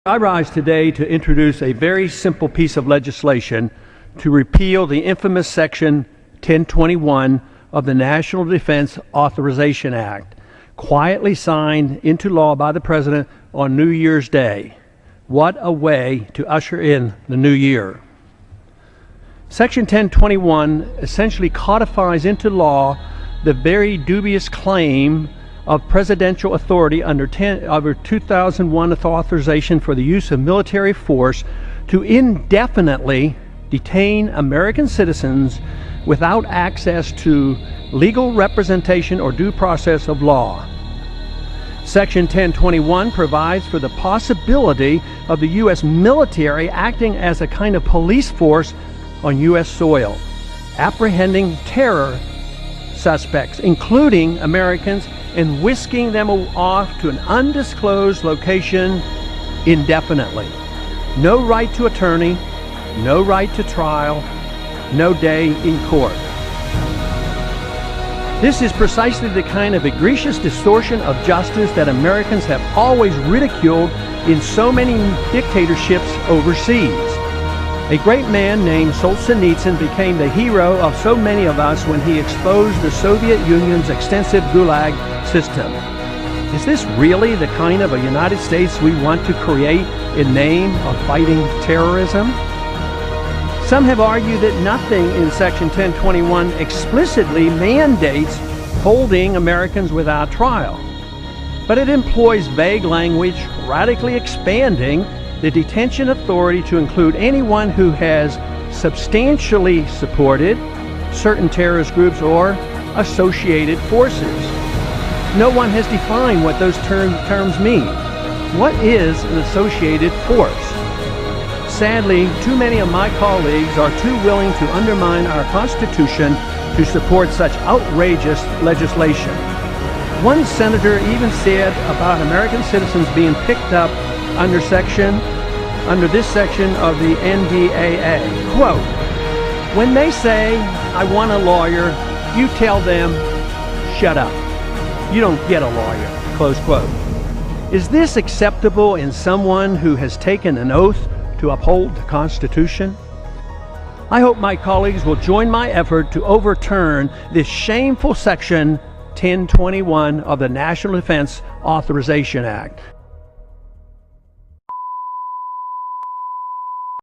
I rise today to introduce a very simple piece of legislation to repeal the infamous Section 1021 of the National Defense Authorization Act, quietly signed into law by the President on New Year's Day. What a way to usher in the new year. Section 1021 essentially codifies into law the very dubious claim of presidential authority under 2001 authorization for the use of military force to indefinitely detain American citizens without access to legal representation or due process of law. Section 1021 provides for the possibility of the U.S. military acting as a kind of police force on U.S. soil, apprehending terror suspects, including Americans, and whisking them off to an undisclosed location indefinitely. No right to attorney, no right to trial, no day in court. This is precisely the kind of egregious distortion of justice that Americans have always ridiculed in so many dictatorships overseas. A great man named Solzhenitsyn became the hero of so many of us when he exposed the Soviet Union's extensive Gulag system. Is this really the kind of a United States we want to create in name of fighting terrorism? Some have argued that nothing in Section 1021 explicitly mandates holding Americans without trial, but it employs vague language, radically expanding the detention authority to include anyone who has substantially supported certain terrorist groups or associated forces. No one has defined what those terms mean. What is an associated force? Sadly, too many of my colleagues are too willing to undermine our Constitution to support such outrageous legislation. One senator even said about American citizens being picked up under this section of the NDAA, quote, "When they say, 'I want a lawyer,' you tell them, 'Shut up. You don't get a lawyer,'" close quote. Is this acceptable in someone who has taken an oath to uphold the Constitution? I hope my colleagues will join my effort to overturn this shameful Section 1021 of the National Defense Authorization Act.